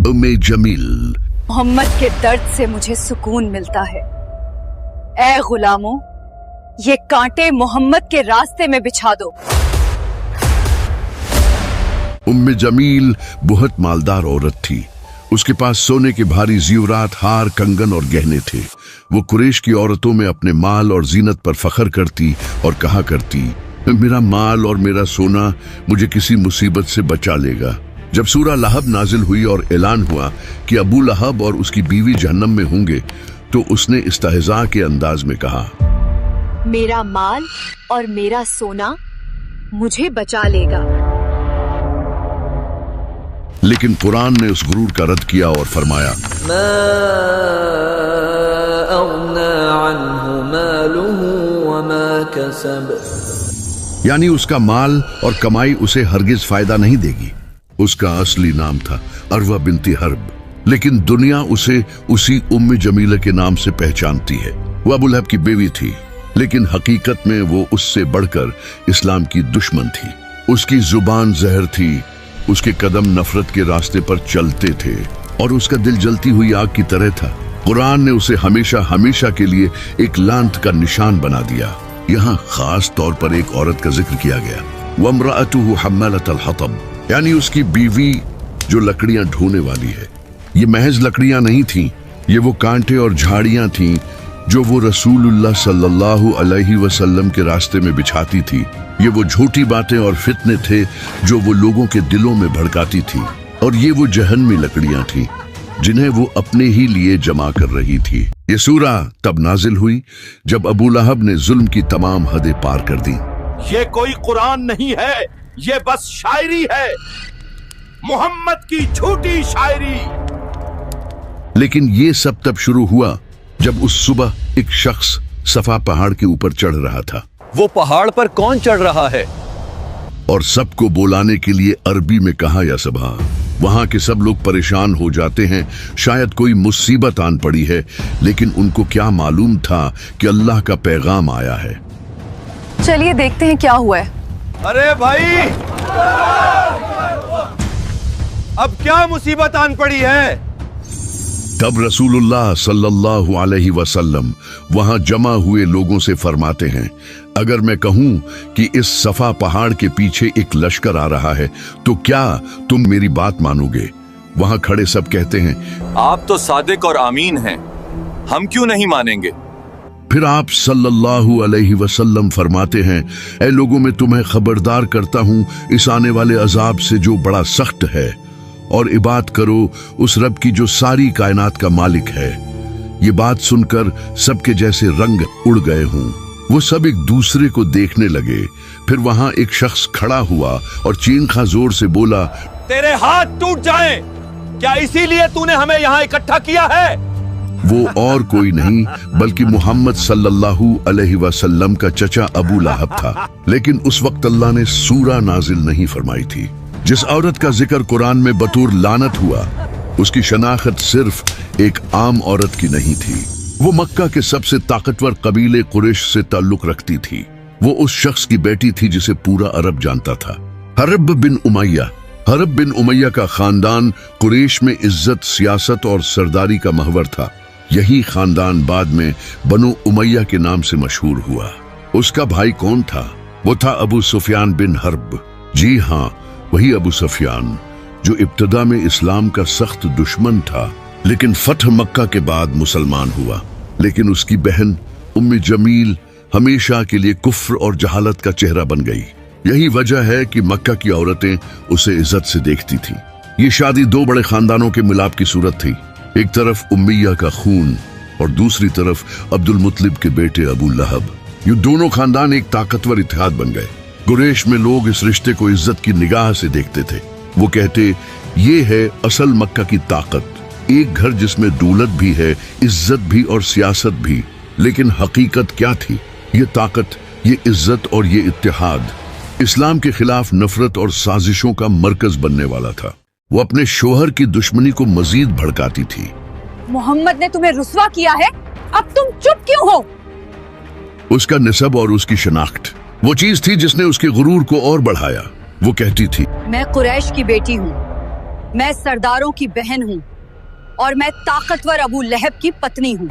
उम्मे जमील, मोहम्मद के दर्द से मुझे सुकून मिलता है। ऐ गुलामों, ये कांटे मोहम्मद के रास्ते में बिछा दो। उम्मे जमील बहुत मालदार औरत थी। उसके पास सोने के भारी ज़ीवरात, हार, कंगन और गहने थे। वो कुरैश की औरतों में अपने माल और जीनत पर फख्र करती और कहा करती, मेरा माल और मेरा सोना मुझे किसी मुसीबत से बचा लेगा। जब सूरह लहब नाजिल हुई और ऐलान हुआ कि अबू लहब और उसकी बीवी जहन्नम में होंगे, तो उसने इस्तेहज़ा के अंदाज में कहा, मेरा माल और मेरा सोना मुझे बचा लेगा। लेकिन कुरान ने उस गुरूर का रद्द किया और फरमाया, मा अग़ना अन्हु मालुहु वमा कसब, यानी उसका माल और कमाई उसे हरगिज फायदा नहीं देगी। उसका असली नाम था अरवा बिनती हर्ब, लेकिन दुनिया उसे उसी उम्मे जमीला के नाम से पहचानती है। वो अबू लहब की बीवी थी, लेकिन हकीकत में वो उससे बढ़कर इस्लाम की दुश्मन थी। उसकी जुबान जहर थी, उसके कदम नफरत के रास्ते पर चलते थे और उसका दिल जलती हुई आग की तरह था। कुरान ने उसे हमेशा हमेशा के लिए एक लांत का निशान बना दिया। यहाँ खास तौर पर एक औरत का जिक्र किया गया, वम्राअतुहु हम्मालतल हतब, यानी उसकी बीवी जो लकड़ियां ढोने वाली है। ये महज लकड़ियां नहीं थीं, ये वो कांटे और झाड़ियां थीं जो वो रसूलुल्लाह सल्लल्लाहु अलैहि वसल्लम के रास्ते में बिछाती थी। ये वो झूठी बातें और फितने थे जो वो लोगों के दिलों में भड़काती थी, और ये वो जहन्नमी लकड़ियां थीं जिन्हें वो अपने ही लिए जमा कर रही थी। ये सूरह तब नाजिल हुई जब अबू लहब ने जुल्म की तमाम हदें पार कर दी। ये कोई कुरान नहीं है, ये बस शायरी है, मोहम्मद की झूठी शायरी। लेकिन ये सब तब शुरू हुआ जब उस सुबह एक शख्स सफा पहाड़ के ऊपर चढ़ रहा था। वो पहाड़ पर कौन चढ़ रहा है? और सबको बुलाने के लिए अरबी में कहा, या सबा। वहां के सब लोग परेशान हो जाते हैं, शायद कोई मुसीबत आन पड़ी है, लेकिन उनको क्या मालूम था कि अल्लाह का पैगाम आया है। चलिए देखते हैं क्या हुआ है। अरे भाई, अब क्या मुसीबत आन पड़ी है? तब रसूलुल्लाह सल्लल्लाहु अलैहि वसल्लम वहां जमा हुए लोगों से फरमाते हैं, अगर मैं कहूं कि इस सफा पहाड़ के पीछे एक लश्कर आ रहा है, तो क्या तुम मेरी बात मानोगे? वहां खड़े सब कहते हैं, आप तो सादिक और आमीन हैं, हम क्यों नहीं मानेंगे? फिर आप सल्लल्लाहु अलैहि वसल्लम फरमाते हैं, ऐ लोगों, मैं तुम्हें खबरदार करता हूं इस आने वाले अजाब से जो बड़ा सख्त है, और इबादत करो उस रब की जो सारी कायनात का मालिक है। ये बात सुनकर सबके जैसे रंग उड़ गए हों। वो सब एक दूसरे को देखने लगे। फिर वहां एक शख्स खड़ा हुआ और चीखा जोर से बोला, तेरे हाथ टूट जाएं, क्या इसीलिए तूने हमें यहाँ इकट्ठा किया है? वो और कोई नहीं बल्कि मोहम्मद सल्लल्लाहु अलैहि वसल्लम का चचा अबू लहब था। लेकिन उस वक्त अल्लाह ने सूरह नाजिल नहीं फरमाई थी। जिस औरत का जिक्र कुरान में बतौर लानत हुआ, उसकी शनाख्त सिर्फ एक आम औरत की नहीं थी। वो मक्का के सबसे ताकतवर कबीले कुरैश से ताल्लुक रखती थी। वो उस शख्स की बेटी थी जिसे पूरा अरब जानता था, हरब बिन उमैया। हरब बिन उमैया का खानदान कुरैश में इज्जत, सियासत और सरदारी का महवर था। यही खानदान बाद में बनु उमैया के नाम से मशहूर हुआ। उसका भाई कौन था? वो था अबू सुफियान बिन हर्ब। जी हाँ, वही अबू सुफियान जो इब्तदा में इस्लाम का सख्त दुश्मन था, लेकिन फतह मक्का के बाद मुसलमान हुआ। लेकिन उसकी बहन उम्मे जमील हमेशा के लिए कुफ्र और जहालत का चेहरा बन गई। यही वजह है कि मक्का की औरतें उसे इज्जत से देखती थीं। ये शादी दो बड़े खानदानों के मिलाप की सूरत थी। एक तरफ उम्मिया का खून और दूसरी तरफ अब्दुल मुत्तलिब के बेटे अबू लहब। ये दोनों खानदान एक ताकतवर इत्तेहाद बन गए। कुरैश में लोग इस रिश्ते को इज्जत की निगाह से देखते थे। वो कहते, ये है असल मक्का की ताकत, एक घर जिसमें दौलत भी है, इज्जत भी और सियासत भी। लेकिन हकीकत क्या थी? ये ताकत, ये इज्जत और ये इत्तेहाद इस्लाम के खिलाफ नफरत और साजिशों का मरकज बनने वाला था। वो अपने शोहर की दुश्मनी को मजीद भड़काती थी। मोहम्मद ने तुम्हें रुस्वा किया है, अब तुम चुप क्यों हो? उसका निसब और उसकी शनाख्त वो चीज थी जिसने उसके गुरूर को और बढ़ाया। वो कहती थी, मैं कुरैश की बेटी हूँ, मैं सरदारों की बहन हूँ और मैं ताकतवर अबू लहब की पत्नी हूँ।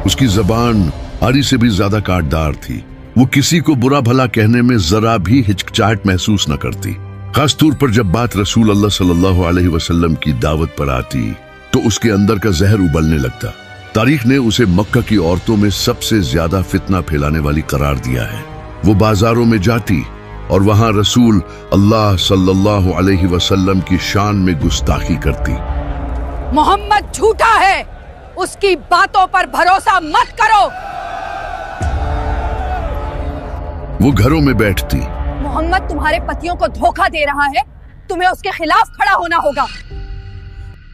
उसकी जबान आरी से भी ज्यादा काटदार थी। वो किसी को बुरा भला कहने में जरा भी हिचकिचाहट महसूस न करती। खास तौर पर जब बात रसूल अल्लाह सल्लल्लाहु अलैहि वसल्लम की दावत पर आती तो उसके अंदर का जहर उबलने लगता। तारीख ने उसे मक्का की औरतों में सबसे ज्यादा फितना फैलाने वाली करार दिया है। वो बाजारों में जाती और वहां रसूल अल्लाह सल्लल्लाहु अलैहि वसल्लम की शान में गुस्ताखी करती। मोहम्मद झूठा है, उसकी बातों पर भरोसा मत करो। वो घरों में बैठती। मोहम्मद तुम्हारे पतियों को धोखा दे रहा है, तुम्हें उसके खिलाफ खड़ा होना होगा।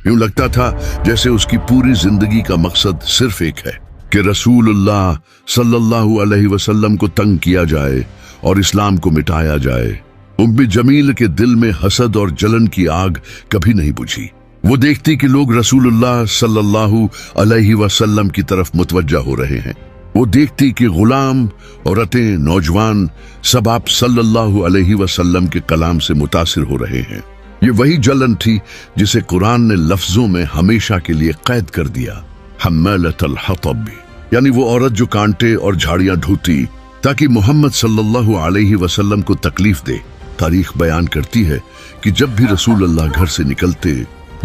यूं लगता था जैसे उसकी पूरी जिंदगी का मकसद सिर्फ एक है कि रसूलुल्लाह सल्लल्लाहु अलैहि वसल्लम को तंग किया जाए और इस्लाम को मिटाया जाए। उम्मे जमील के दिल में हसद और जलन की आग कभी नहीं बुझी। वो देखती कि लोग रसूलुल्लाह सल्लल्लाहु अलैहि वसल्लम की तरफ मुतवज्जा हो रहे हैं। वो देखती कि गुलाम, औरतें, नौजवान सब आप सल्लल्लाहु अलैहि वसल्लम के कलाम से मुतासिर हो रहे हैं। ये वही जलन थी जिसे कुरान ने लफ्जों में हमेशा के लिए कैद कर दिया। हम्मालतल हतब, यानी वो औरत जो कांटे और झाड़ियां ढोती ताकि मोहम्मद सल्लल्लाहु अलैहि वसल्लम को तकलीफ दे। तारीख बयान करती है कि जब भी रसूलुल्लाह घर से निकलते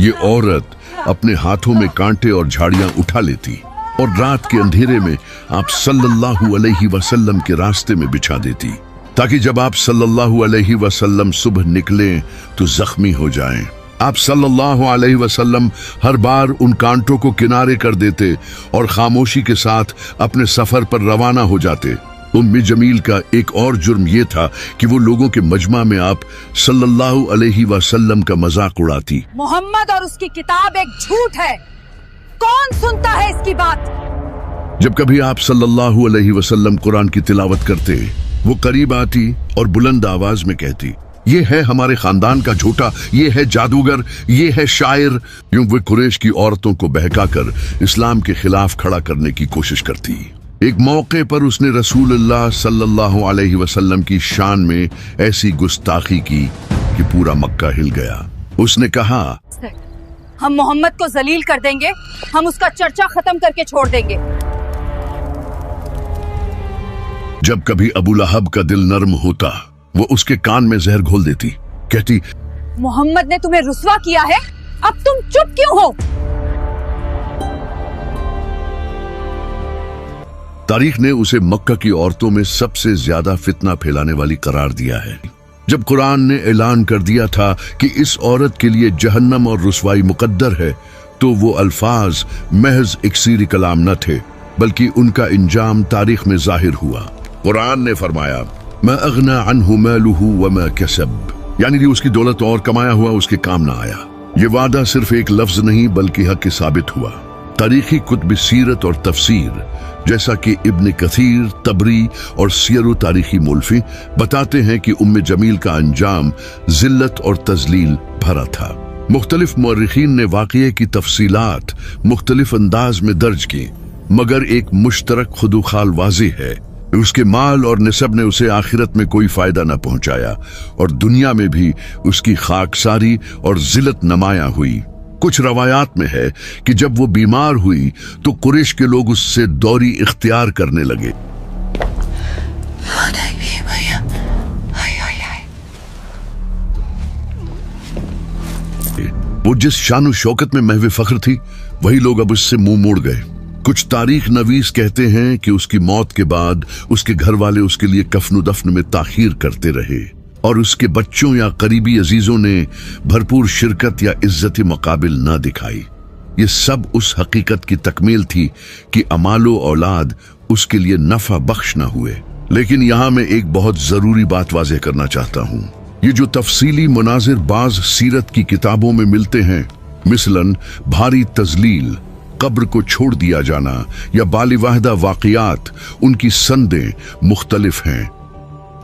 ये औरत अपने हाथों में कांटे और झाड़ियां उठा लेती और रात के अंधेरे में आप सल्लल्लाहु अलैहि वसल्लम के रास्ते में बिछा देती ताकि जब आप सल्लल्लाहु अलैहि वसल्लम सुबह निकलें तो जख्मी हो जाएं। आप सल्लल्लाहु अलैहि वसल्लम हर बार उन कांटों को किनारे कर देते और खामोशी के साथ अपने सफर पर रवाना हो जाते। उम्मे जमील का एक और जुर्म ये था कि वो लोगों के मजमा में आप सल्लल्लाहु अलैहि वसल्लम का मजाक उड़ाती। मोहम्मद और उसकी किताब एक झूठ है, कौन सुनता है इसकी बात? जब कभी आप सल्लल्लाहु अलैहि वसल्लम कुरान की तिलावत करते वो करीब आती और बुलंद आवाज में कहती, ये है हमारे खानदान का झूठा, ये है जादूगर, ये है शायर। यूं वो कुरैश की औरतों को बहकाकर इस्लाम के खिलाफ खड़ा करने की कोशिश करती। एक मौके पर उसने रसूलुल्लाह सल्लल्लाहु अलैहि वसल्लम की शान में ऐसी गुस्ताखी की कि पूरा मक्का हिल गया। उसने कहा, हम मोहम्मद को जलील कर देंगे, हम उसका चर्चा खत्म करके छोड़ देंगे। जब कभी अबू लहब का दिल नर्म होता वो उसके कान में जहर घोल देती। कहती, मोहम्मद ने तुम्हें रुस्वा किया है, अब तुम चुप क्यों हो? तारीख ने उसे मक्का की औरतों में सबसे ज्यादा फितना फैलाने वाली करार दिया है। जब कुरान ने ऐलान कर दिया था कि इस औरत के लिए जहन्नम और रुसवाई मुकद्दर है तो वो अल्फाज महज इक्सीरी कलाम न थे बल्कि उनका इंजाम तारीख में जाहिर हुआ। कुरान ने फरमाया, मा अगना अन्हु मालुहु वमा कसब, यानी कि उसकी दौलत और कमाया हुआ उसके काम ना आया। ये वादा सिर्फ एक लफ्ज नहीं बल्कि हक साबित हुआ। तारीखी कुतुब सीरत और तफसीर जैसा कि इब्न कसीर, तबरी और सियर तारीखी मुल्फी बताते हैं कि उम्मे जमील का अंजाम जिल्लत और तजलील भरा था। मुख्तलिफ मुअर्रिखीन ने वाक़ये की तफसीलात मुख्तलिफ अंदाज में दर्ज की, मगर एक मुश्तरक खुदुखाल वाज़ेह है, उसके माल और निसब ने उसे आखिरत में कोई फायदा न पहुंचाया और दुनिया में भी उसकी खाकसारी और जिल्लत नमाया हुई। कुछ रवायात में है कि जब वो बीमार हुई तो कुरैश के लोग उससे दौरी इख्तियार करने लगे। वो जिस शान शौकत में महवे फख्र थी वही लोग अब उससे मुंह मोड़ गए। कुछ तारीख नवीस कहते हैं कि उसकी मौत के बाद उसके घर वाले उसके लिए कफन दफन में ताखीर करते रहे और उसके बच्चों या करीबी अजीजों ने भरपूर शिरकत या इज्जत मुकाबिल न दिखाई। ये सब उस हकीकत की तकमील थी कि अमालो औलाद उसके लिए नफा बख्श न हुए। लेकिन यहाँ मैं एक बहुत जरूरी बात वाज़ेह करना चाहता हूँ। ये जो तफसीली मुनाजिर बाज सीरत की किताबों में मिलते हैं, मिसलन भारी तजलील, कब्र को छोड़ दिया जाना या बालिवाहदा वाक़ियात, उनकी संदें मुख्तलिफ हैं।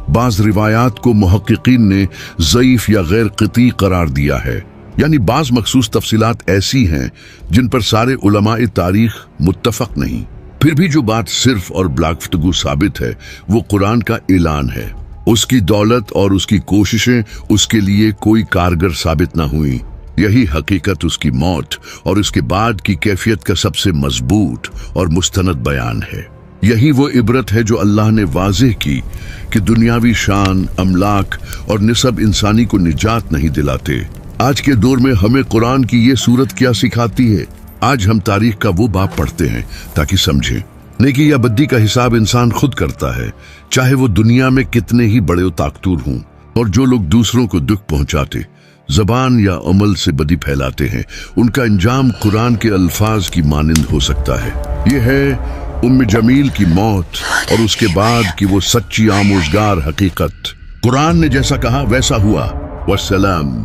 बाज रिवायात को मुहक्किकीन ने ज़ईफ या गैर क़िती करार दिया है, यानी बाज मखसूस तफसीलात ऐसी हैं जिन पर सारे उलमाए तारीख मुत्तफक नहीं। फिर भी जो बात सिर्फ और ब्लागफ्तगू साबित है वो कुरान का ऐलान है। उसकी दौलत और उसकी कोशिशें उसके लिए कोई कारगर साबित ना हुई। यही हकीकत उसकी मौत और उसके बाद की कैफियत का सबसे मजबूत और मुस्तनद बयान है। यही वो इबरत है जो अल्लाह ने वाज़ेह की कि दुनियावी शान, अमलाक और निसब इंसानी को निजात नहीं दिलाते। आज के दौर में हमें कुरान की ये सूरत क्या सिखाती है? आज हम तारीख का वो बाब पढ़ते हैं ताकि समझें नेकी या बद्दी का हिसाब इंसान खुद करता है, चाहे वो दुनिया में कितने ही बड़े ताकतूर हों। और जो लोग दूसरों को दुख पहुंचाते, जबान या अमल से बदी फैलाते हैं, उनका अंजाम कुरान के अल्फाज की मानिंद हो सकता है। ये है उम्मे जमील की मौत और उसके बाद की वो सच्ची आमोजगार हकीकत। कुरान ने जैसा कहा वैसा हुआ। वस्सलाम।